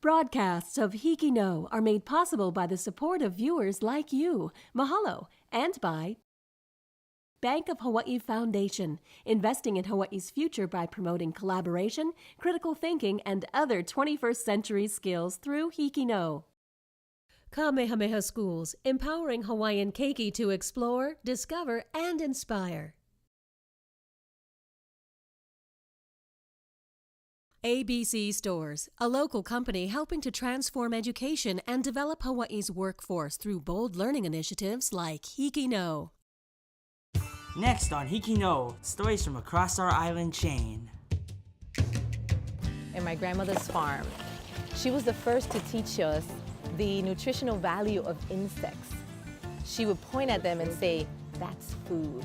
Broadcasts of HIKI NŌ are made possible by the support of viewers like you. Mahalo. And by Bank of Hawaii Foundation, investing in Hawaii's future by promoting collaboration, critical thinking, and other 21st century skills through HIKI NŌ. Kamehameha Schools, empowering Hawaiian keiki to explore, discover, and inspire. ABC Stores, a local company helping to transform education and develop Hawaii's workforce through bold learning initiatives like HIKI NŌ. Next on HIKI NŌ, stories from across our island chain. In my grandmother's farm, she was the first to teach us the nutritional value of insects. She would point at them and say, "That's food."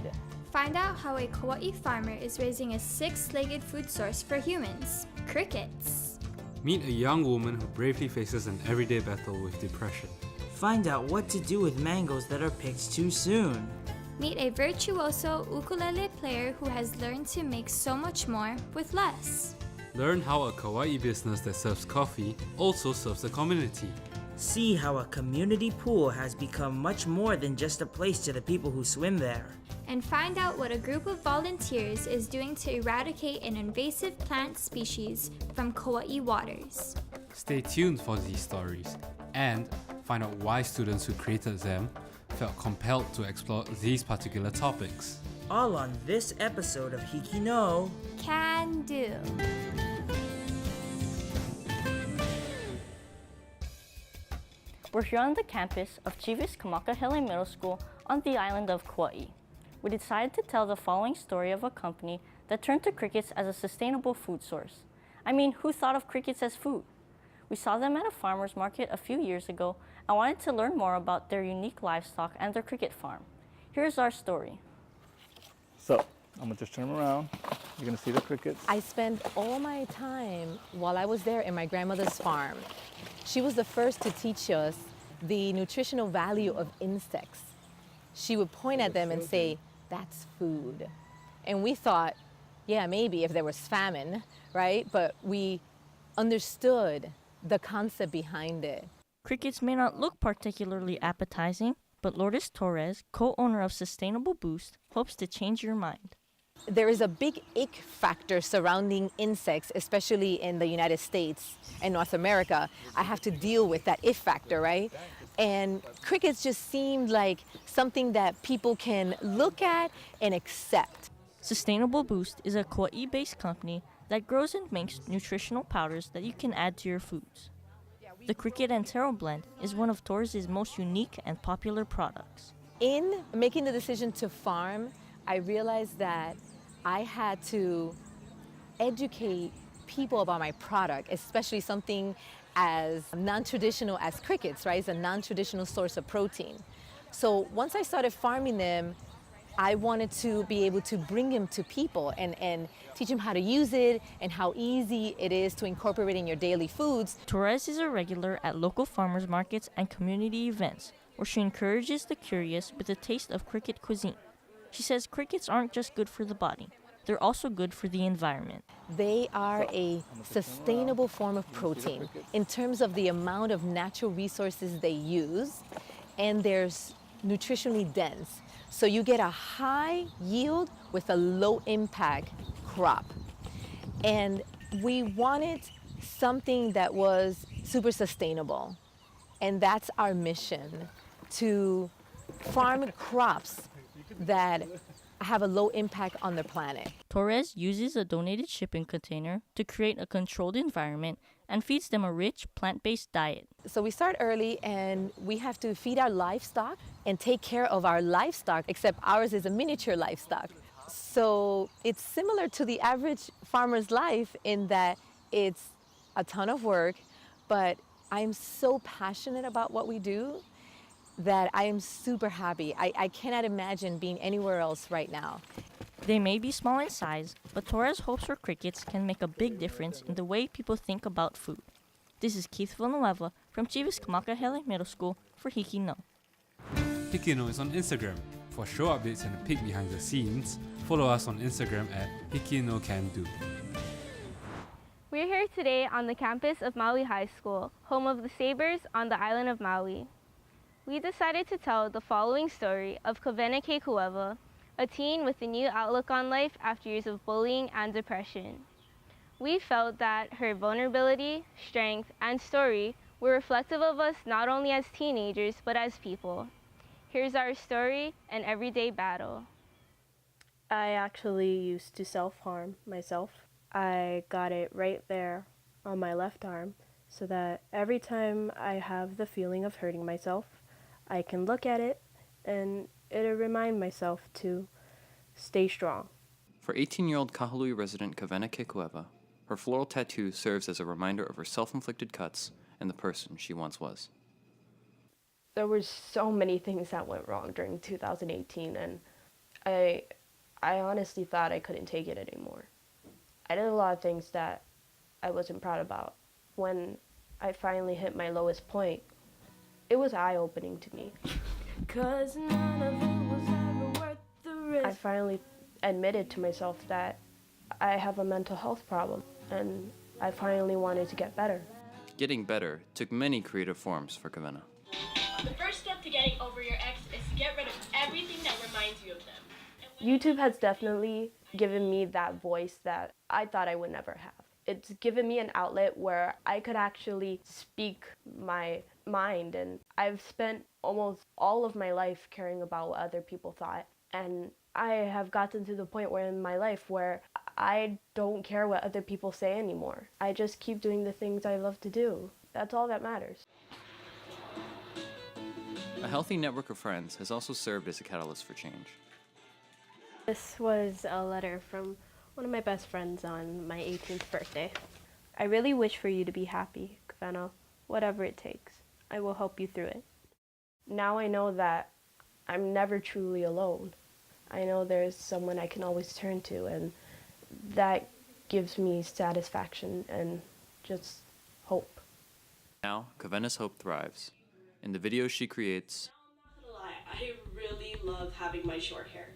Find out how a Kauai farmer is raising a six-legged food source for humans, crickets. Meet a young woman who bravely faces an everyday battle with depression. Find out what to do with mangoes that are picked too soon. Meet a virtuoso ukulele player who has learned to make so much more with less. Learn how a kawaii business that serves coffee also serves the community. See how a community pool has become much more than just a place to the people who swim there. And find out what a group of volunteers is doing to eradicate an invasive plant species from Kauai waters. Stay tuned for these stories and find out why students who created them felt compelled to explore these particular topics. All on this episode of HIKI NŌ. Can do. We're here on the campus of Chiefess Kamakahelei Middle School on the island of Kauai. We decided to tell the following story of a company that turned to crickets as a sustainable food source. I mean, who thought of crickets as food? We saw them at a farmer's market a few years ago and wanted to learn more about their unique livestock and their cricket farm. Here's our story. So, I'm gonna just turn them around. You're gonna see the crickets. I spent all my time while I was there in my grandmother's farm. She was the first to teach us the nutritional value of insects. She would point at them and say, "That's food." And we thought, yeah, maybe if there was famine, right? But we understood the concept behind it. Crickets may not look particularly appetizing, but Lourdes Torres, co-owner of Sustainable Boost, hopes to change your mind. There is a big ick factor surrounding insects, especially in the United States and North America. I have to deal with that ick factor, right? And crickets just seemed like something that people can look at and accept. Sustainable Boost is a Kauai-based company that grows and makes nutritional powders that you can add to your foods. The cricket and taro blend is one of Torres' most unique and popular products. In making the decision to farm, I realized that I had to educate people about my product, especially something as non-traditional as crickets, right? It's a non-traditional source of protein. So once I started farming them, I wanted to be able to bring them to people and teach them how to use it and how easy it is to incorporate in your daily foods. Torres is a regular at local farmers markets and community events, where she encourages the curious with a taste of cricket cuisine. She says crickets aren't just good for the body, they're also good for the environment. They are a sustainable form of protein in terms of the amount of natural resources they use, and they're nutritionally dense. So you get a high yield with a low impact crop. And we wanted something that was super sustainable. And that's our mission, to farm crops that have a low impact on the planet. Torres uses a donated shipping container to create a controlled environment and feeds them a rich plant-based diet. So we start early and we have to feed our livestock and take care of our livestock, except ours is a miniature livestock. So it's similar to the average farmer's life in that it's a ton of work, but I'm so passionate about what we do that I am super happy. I cannot imagine being anywhere else right now. They may be small in size, but Torres hopes her crickets can make a big difference in the way people think about food. This is Keith Villanueva from Chiefess Kamakahelei Middle School for HIKI NŌ. HIKI NŌ is on Instagram. For show updates and a peek behind the scenes, follow us on Instagram at HIKI NŌ Can Do. We We're here today on the campus of Maui High School, home of the Sabres on the island of Maui. We decided to tell the following story of Kawena Kekuewa, a teen with a new outlook on life after years of bullying and depression. We felt that her vulnerability, strength, and story were reflective of us not only as teenagers, but as people. Here's our story, An Everyday Battle. I actually used to self-harm myself. I got it right there on my left arm so that every time I have the feeling of hurting myself, I can look at it and it'll remind myself to stay strong. For 18-year-old Kahului resident Kawena Kekuewa, her floral tattoo serves as a reminder of her self-inflicted cuts and the person she once was. There were so many things that went wrong during 2018, and I honestly thought I couldn't take it anymore. I did a lot of things that I wasn't proud about. When I finally hit my lowest point, it was eye-opening to me. 'Cause none of it was ever worth the risk. I finally admitted to myself that I have a mental health problem, and I finally wanted to get better. Getting better took many creative forms for Kawena. The first step to getting over your ex is to get rid of everything that reminds you of them. YouTube has definitely given me that voice that I thought I would never have. It's given me an outlet where I could actually speak my mind, and I've spent almost all of my life caring about what other people thought, and I have gotten to the point where in my life where I don't care what other people say anymore. I just keep doing the things I love to do. That's all that matters. A healthy network of friends has also served as a catalyst for change. This was a letter from one of my best friends on my 18th birthday. I really wish for you to be happy, Kawena. Whatever it takes, I will help you through it. Now I know that I'm never truly alone. I know there's someone I can always turn to, and that gives me satisfaction and just hope. Now, Kawena's hope thrives. In the videos she creates, I'm not gonna lie, I really love having my short hair.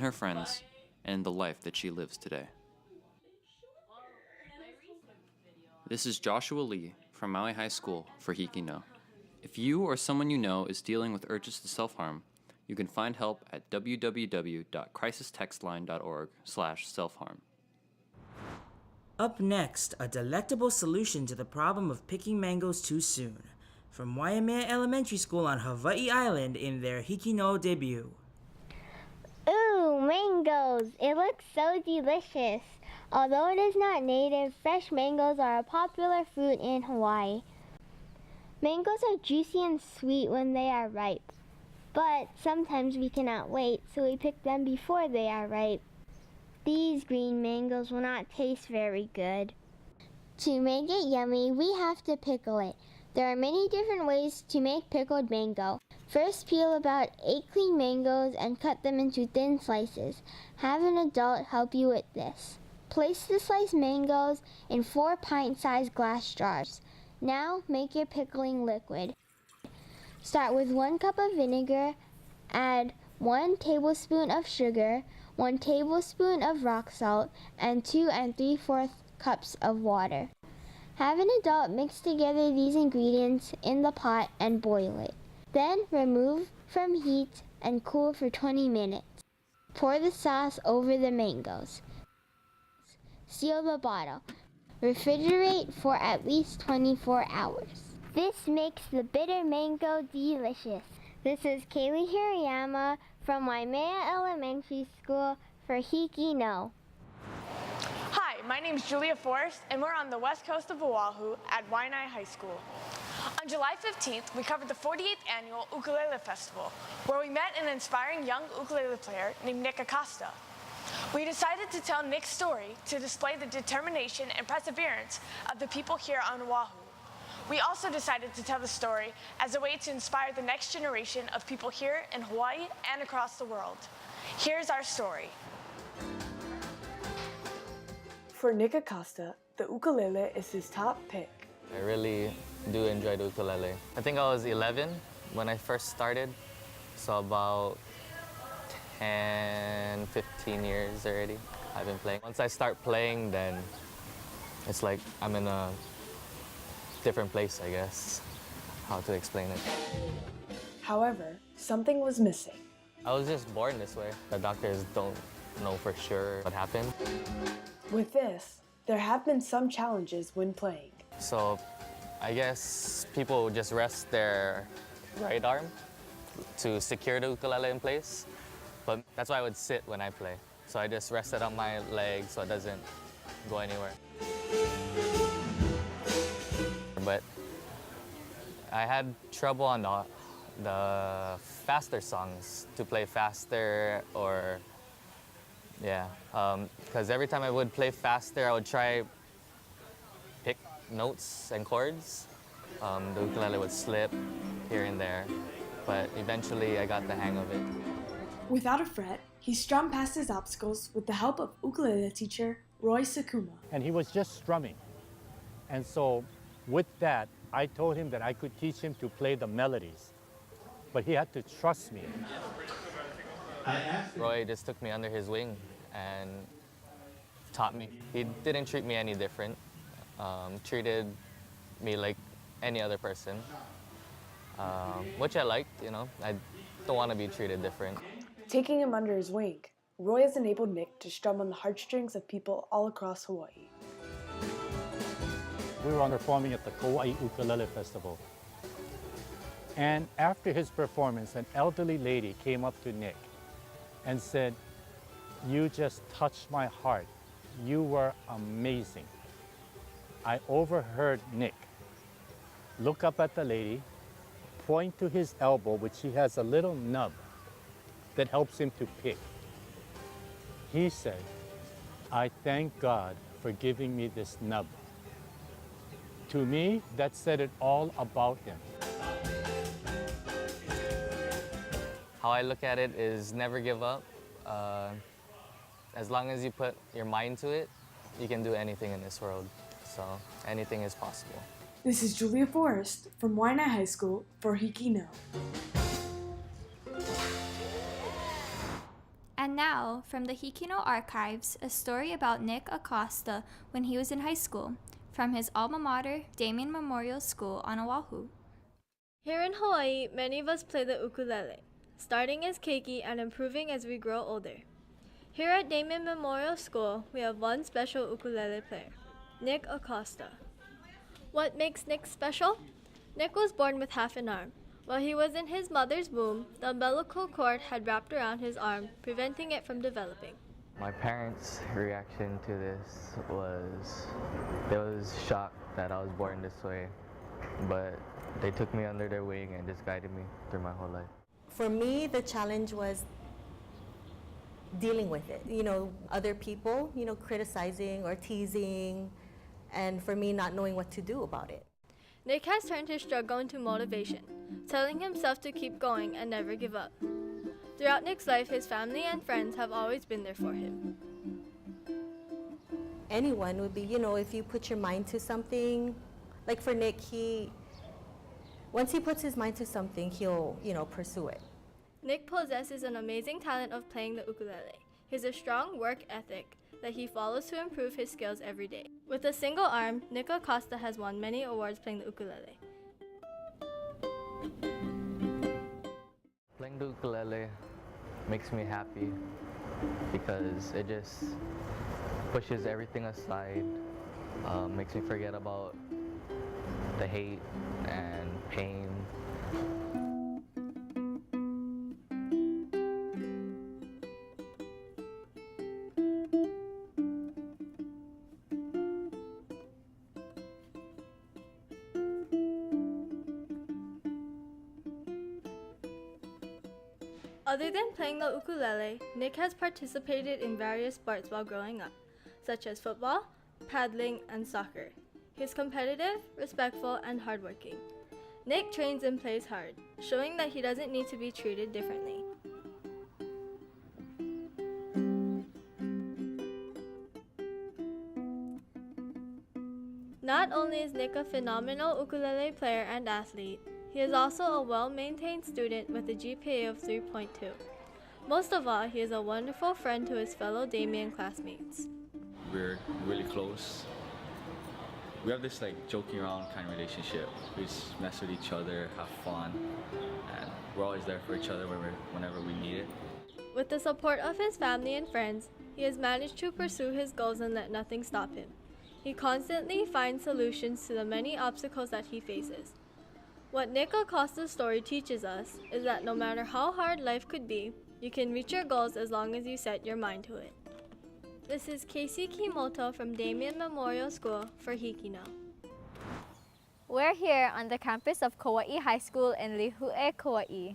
her friends, and the life that she lives today. This is Joshua Lee from Maui High School for HIKI NŌ. If you or someone you know is dealing with urges to self-harm, you can find help at www.crisistextline.org/self-harm. Up next, a delectable solution to the problem of picking mangoes too soon. From Waimea Elementary School on Hawai'i Island in their HIKI NŌ debut. Ooh, mangoes! It looks so delicious. Although it is not native, fresh mangoes are a popular fruit in Hawaii. Mangoes are juicy and sweet when they are ripe, but sometimes we cannot wait, so we pick them before they are ripe. These green mangoes will not taste very good. To make it yummy, we have to pickle it. There are many different ways to make pickled mango. First, peel about 8 clean mangoes and cut them into thin slices. Have an adult help you with this. Place the sliced mangoes in 4 pint-sized glass jars. Now, make your pickling liquid. Start with 1 cup of vinegar, add 1 tablespoon of sugar, 1 tablespoon of rock salt, and 2 3/4 cups of water. Have an adult mix together these ingredients in the pot and boil it. Then remove from heat and cool for 20 minutes. Pour the sauce over the mangoes. Seal the bottle. Refrigerate for at least 24 hours. This makes the bitter mango delicious. This is Kaylee Hirayama from Waimea Elementary School for HIKI NŌ. Hi, my name is Julia Forrest, and we're on the west coast of Oahu at Waianae High School. On July 15th, we covered the 48th annual Ukulele Festival, where we met an inspiring young ukulele player named Nick Acosta. We decided to tell Nick's story to display the determination and perseverance of the people here on Oahu. We also decided to tell the story as a way to inspire the next generation of people here in Hawaii and across the world. Here's our story. For Nick Acosta, the ukulele is his top pick. I really do enjoy the ukulele. I think I was 11 when I first started, so about 10, 15 years already I've been playing. Once I start playing, then It's like I'm in a different place, I guess, how to explain it. However, something was missing. I was just born this way. The doctors don't know for sure what happened. With this, there have been some challenges when playing. So I guess people just rest their right arm to secure the ukulele in place. But that's why I would sit when I play. So I just rest it on my leg so it doesn't go anywhere. But I had trouble on the faster songs, to play faster, or yeah, because every time I would play faster, I would try pick notes and chords. The ukulele would slip here and there, but eventually I got the hang of it. Without a fret, he strummed past his obstacles with the help of ukulele teacher Roy Sakuma. And he was just strumming. And so with that, I told him that I could teach him to play the melodies, but he had to trust me. Roy just took me under his wing and taught me. He didn't treat me any different, treated me like any other person, which I liked, you know. I don't want to be treated different. Taking him under his wing, Roy has enabled Nick to strum on the heartstrings of people all across Hawaii. We were performing at the Kauai Ukulele Festival. And after his performance, an elderly lady came up to Nick and said, "You just touched my heart. You were amazing." I overheard Nick look up at the lady, point to his elbow, which he has a little nub that helps him to pick. He said, "I thank God for giving me this nub." To me, that said it all about him. How I look at it is never give up. As long as you put your mind to it, you can do anything in this world. So anything is possible. This is Julia Forrest from Waianae High School for HIKI NŌ. And now, from the HIKI NŌ archives, a story about Nick Acosta when he was in high school, from his alma mater, Damien Memorial School on Oahu. Here in Hawaii, many of us play the ukulele, starting as keiki and improving as we grow older. Here at Damien Memorial School, we have one special ukulele player, Nick Acosta. What makes Nick special? Nick was born with half an arm. While he was in his mother's womb, the umbilical cord had wrapped around his arm, preventing it from developing. My parents' reaction to this was, they was shocked that I was born this way, but they took me under their wing and just guided me through my whole life. For me, the challenge was dealing with it. You know, other people, criticizing or teasing, and for me not knowing what to do about it. Nick has turned his struggle into motivation, telling himself to keep going and never give up. Throughout Nick's life, his family and friends have always been there for him. Anyone would be, if you put your mind to something, like for Nick, once he puts his mind to something, he'll, pursue it. Nick possesses an amazing talent of playing the ukulele. He has a strong work ethic that he follows to improve his skills every day. With a single arm, Nick Acosta has won many awards playing the ukulele. Playing the ukulele makes me happy because it just pushes everything aside, makes me forget about the hate and pain. Other than playing the ukulele, Nick has participated in various sports while growing up, such as football, paddling, and soccer. He's competitive, respectful, and hardworking. Nick trains and plays hard, showing that he doesn't need to be treated differently. Not only is Nick a phenomenal ukulele player and athlete, he is also a well-maintained student with a GPA of 3.2. Most of all, he is a wonderful friend to his fellow Damien classmates. We're really close, we have this like joking around kind of relationship. We just mess with each other, have fun, and we're always there for each other whenever we need it. With the support of his family and friends, he has managed to pursue his goals and let nothing stop him. He constantly finds solutions to the many obstacles that he faces. What Nick Acosta's story teaches us is that no matter how hard life could be, you can reach your goals as long as you set your mind to it. This is Casey Kimoto from Damien Memorial School for HIKI NŌ. We're here on the campus of Maui High School in Lihue, Kauai.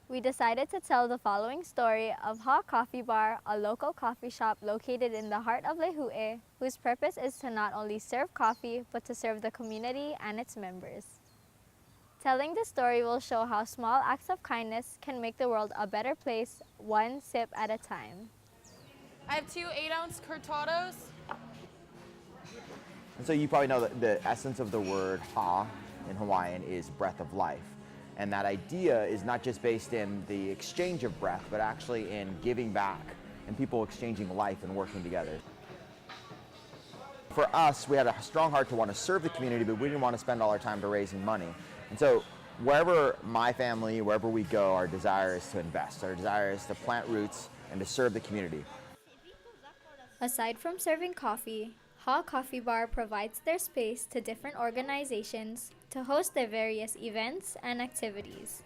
We decided to tell the following story of Ha Coffee Bar, a local coffee shop located in the heart of Lihue, whose purpose is to not only serve coffee, but to serve the community and its members. Telling the story will show how small acts of kindness can make the world a better place, one sip at a time. I have 2 8-ounce cortados. And so you probably know that the essence of the word ha in Hawaiian is breath of life. And that idea is not just based in the exchange of breath, but actually in giving back and people exchanging life and working together. For us, we had a strong heart to want to serve the community, but we didn't want to spend all our time to raising money. And so wherever my family, wherever we go, our desire is to invest. Our desire is to plant roots and to serve the community. Aside from serving coffee, Ha Coffee Bar provides their space to different organizations to host their various events and activities.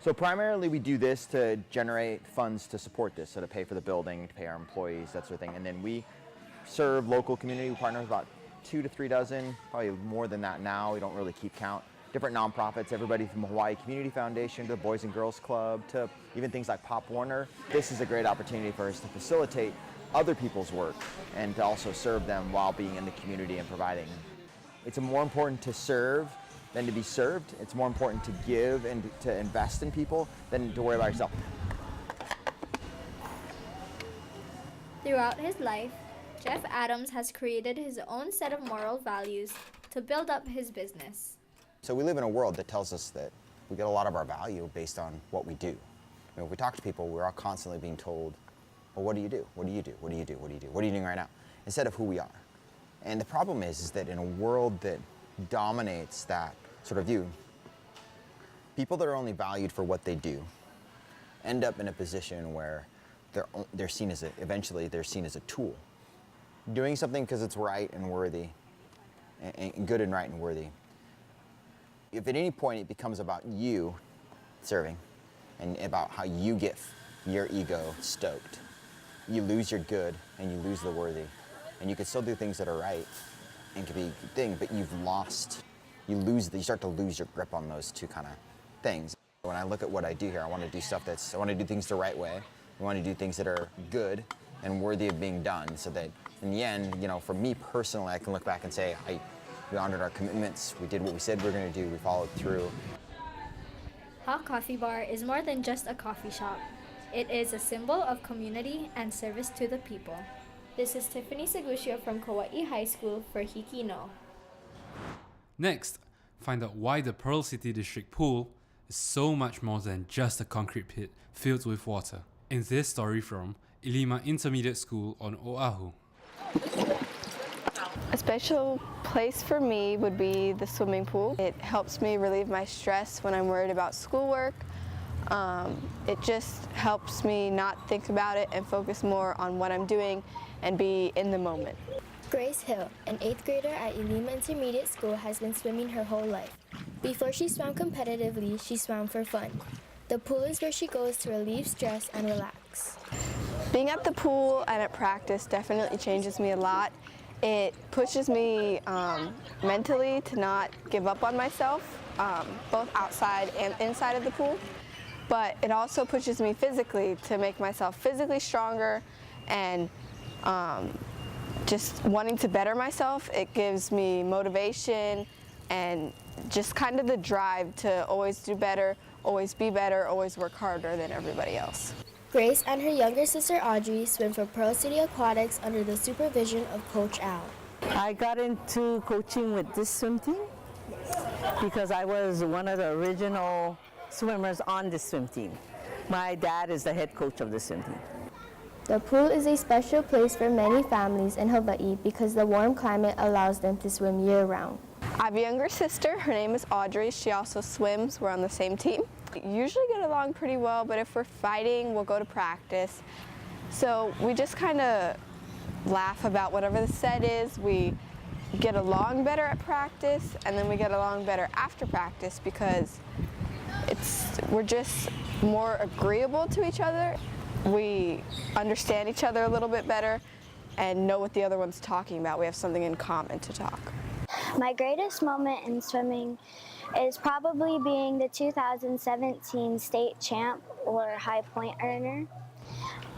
So primarily we do this to generate funds to support this, so to pay for the building, to pay our employees, that sort of thing. And then we serve local community. We partner with about 2 to 3 dozen, probably more than that now. We don't really keep count. Different nonprofits, everybody from Hawaii Community Foundation to the Boys and Girls Club to even things like Pop Warner. This is a great opportunity for us to facilitate other people's work and to also serve them while being in the community and providing. It's more important to serve than to be served. It's more important to give and to invest in people than to worry about yourself. Throughout his life, Jeff Adams has created his own set of moral values to build up his business. So we live in a world that tells us that we get a lot of our value based on what we do. I mean, if we talk to people, we're all constantly being told, well, what do you do? What do you do? What do you do? What do you do? What are you doing right now? Instead of who we are. And the problem is that in a world that dominates that sort of view, people that are only valued for what they do end up in a position where they're seen as eventually they're seen as a tool. Doing something because it's right and worthy, and good and right and worthy. If at any point it becomes about you serving and about how you get your ego stoked, you lose your good and you lose the worthy. And you can still do things that are right and can be a good thing, but you start to lose your grip on those two kind of things. When I look at what I do here, I want to do things the right way. I want to do things that are good and worthy of being done, so that in the end, for me personally, I can look back and say, we honored our commitments, we did what we said we were going to do, we followed through. Ha Coffee Bar is more than just a coffee shop. It is a symbol of community and service to the people. This is Tiffany Segushio from Maui High School for HIKI NŌ. Next, find out why the Pearl City District pool is so much more than just a concrete pit filled with water. In this story from Ilima Intermediate School on Oahu. A special place for me would be the swimming pool. It helps me relieve my stress when I'm worried about schoolwork. It just helps me not think about it and focus more on what I'm doing and be in the moment. Grace Hill, an 8th grader at Ilima Intermediate School, has been swimming her whole life. Before she swam competitively, she swam for fun. The pool is where she goes to relieve stress and relax. Being at the pool and at practice definitely changes me a lot. It pushes me mentally to not give up on myself, both outside and inside of the pool. But it also pushes me physically to make myself physically stronger and just wanting to better myself. It gives me motivation and just kind of the drive to always do better, always be better, always work harder than everybody else. Grace and her younger sister Audrey swim for Pearl City Aquatics under the supervision of Coach Al. I got into coaching with this swim team because I was one of the original swimmers on the swim team. My dad is the head coach of the swim team. The pool is a special place for many families in Hawaii because the warm climate allows them to swim year-round. I have a younger sister. Her name is Audrey. She also swims. We're on the same team. We usually get along pretty well, but if we're fighting, we'll go to practice. So we just kind of laugh about whatever the set is. We get along better at practice, and then we get along better after practice because we're just more agreeable to each other. We understand each other a little bit better and know what the other one's talking about. We have something in common to talk. My greatest moment in swimming is probably being the 2017 state champ or high point earner.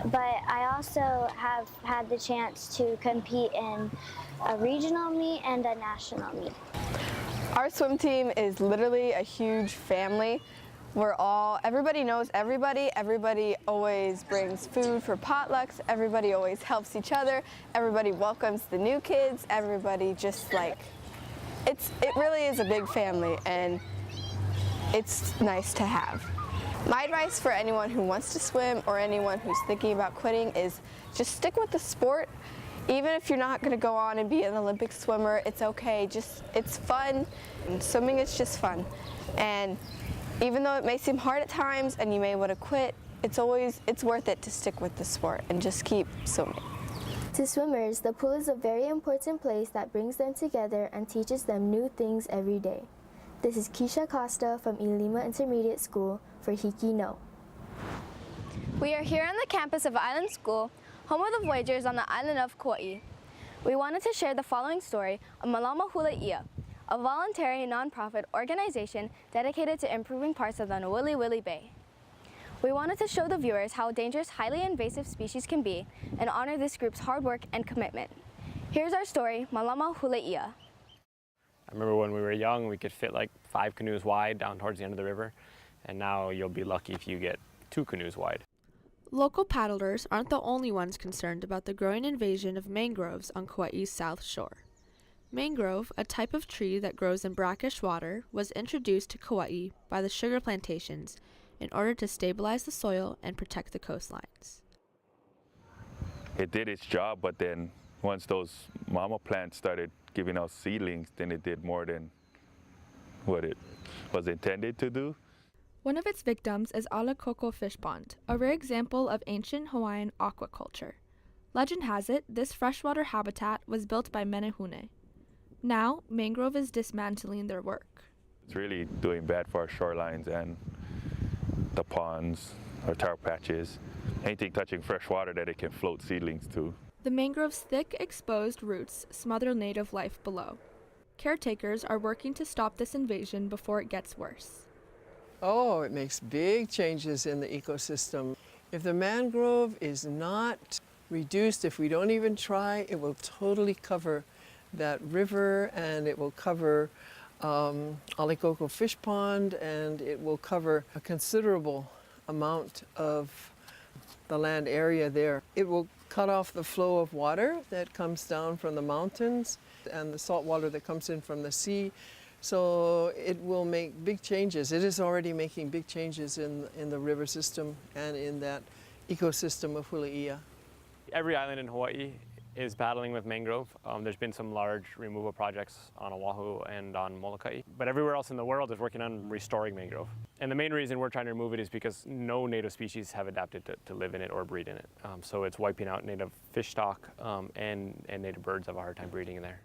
But I also have had the chance to compete in a regional meet and a national meet. Our swim team is literally a huge family. Everybody knows everybody. Everybody always brings food for potlucks. Everybody always helps each other. Everybody welcomes the new kids. Everybody just it really is a big family, and it's nice to have. My advice for anyone who wants to swim or anyone who's thinking about quitting is just stick with the sport. Even if you're not going to go on and be an Olympic swimmer, it's okay. It's fun. Swimming is just fun. And even though it may seem hard at times and you may want to quit, it's worth it to stick with the sport and just keep swimming. To swimmers, the pool is a very important place that brings them together and teaches them new things every day. This is Keisha Costa from Ilima Intermediate School for HIKI NŌ. We are here on the campus of Island School, home of the Voyagers on the island of Kauai. We wanted to share the following story of Malama Hula, a voluntary nonprofit organization dedicated to improving parts of the Nowili Bay. We wanted to show the viewers how dangerous highly invasive species can be and honor this group's hard work and commitment. Here's our story, Malama Hula. I remember when we were young, we could fit like 5 canoes wide down towards the end of the river, and now you'll be lucky if you get 2 canoes wide. Local paddlers aren't the only ones concerned about the growing invasion of mangroves on Kauai's south shore. Mangrove, a type of tree that grows in brackish water, was introduced to Kauai by the sugar plantations in order to stabilize the soil and protect the coastlines. It did its job, but then once those mama plants started giving out seedlings, then it did more than what it was intended to do. One of its victims is Alakoko Fish Pond, a rare example of ancient Hawaiian aquaculture. Legend has it, this freshwater habitat was built by Menehune. Now, mangrove is dismantling their work. It's really doing bad for our shorelines and the ponds, our taro patches, anything touching fresh water that it can float seedlings to. The mangrove's thick, exposed roots smother native life below. Caretakers are working to stop this invasion before it gets worse. Oh, it makes big changes in the ecosystem. If the mangrove is not reduced, if we don't even try, it will totally cover that river, and it will cover Alakoko Fish Pond, and it will cover a considerable amount of the land area there. It will cut off the flow of water that comes down from the mountains and the salt water that comes in from the sea. So it will make big changes. It is already making big changes in the river system and in that ecosystem of Hula. Every island in Hawaii is battling with mangrove. There's been some large removal projects on Oahu and on Molokai, but everywhere else in the world is working on restoring mangrove. And the main reason we're trying to remove it is because no native species have adapted to live in it or breed in it. So it's wiping out native fish stock, and native birds have a hard time breeding in there.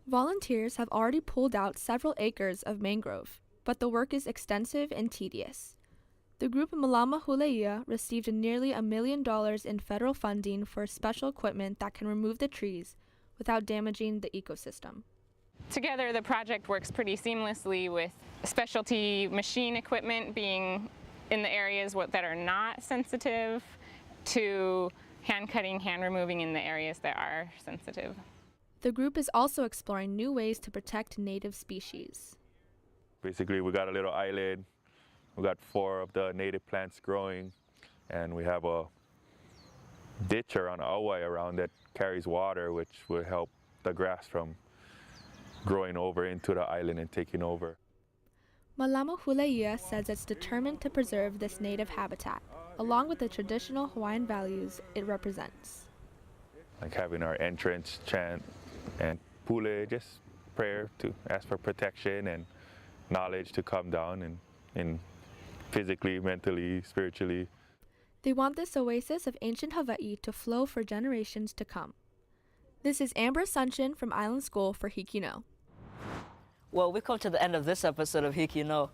Volunteers have already pulled out several acres of mangrove, but the work is extensive and tedious. The group Malama Hula received nearly $1 million in federal funding for special equipment that can remove the trees without damaging the ecosystem. Together, the project works pretty seamlessly with specialty machine equipment being in the areas that are not sensitive to hand cutting, hand removing in the areas that are sensitive. The group is also exploring new ways to protect native species. Basically, we got a little island. We got 4 of the native plants growing, and we have a ditch around Hawaii around that carries water, which will help the grass from growing over into the island and taking over. Malama Hula says it's determined to preserve this native habitat. along with the traditional Hawaiian values it represents. Like having our entrance chant and pule, just prayer to ask for protection and knowledge to come down and physically, mentally, spiritually. They want this oasis of ancient Hawaii to flow for generations to come. This is Amber Sunshin from Island School for HIKI NŌ. Well, we've come to the end of this episode of HIKI NŌ.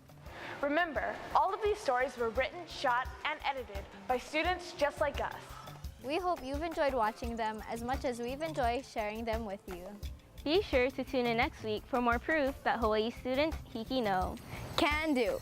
Remember, all of these stories were written, shot, and edited by students just like us. We hope you've enjoyed watching them as much as we've enjoyed sharing them with you. Be sure to tune in next week for more proof that Hawaii students HIKI NŌ. Can do.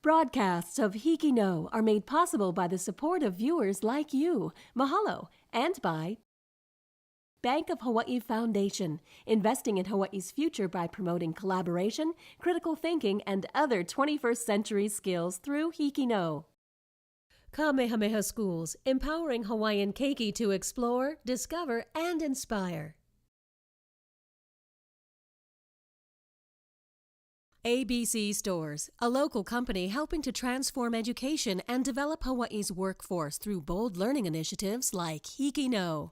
Broadcasts of HIKI NŌ are made possible by the support of viewers like you. Mahalo. And by Bank of Hawaii Foundation, investing in Hawaii's future by promoting collaboration, critical thinking, and other 21st century skills through HIKI NŌ. Kamehameha Schools, empowering Hawaiian keiki to explore, discover, and inspire. ABC Stores, a local company helping to transform education and develop Hawaii's workforce through bold learning initiatives like HIKI NŌ.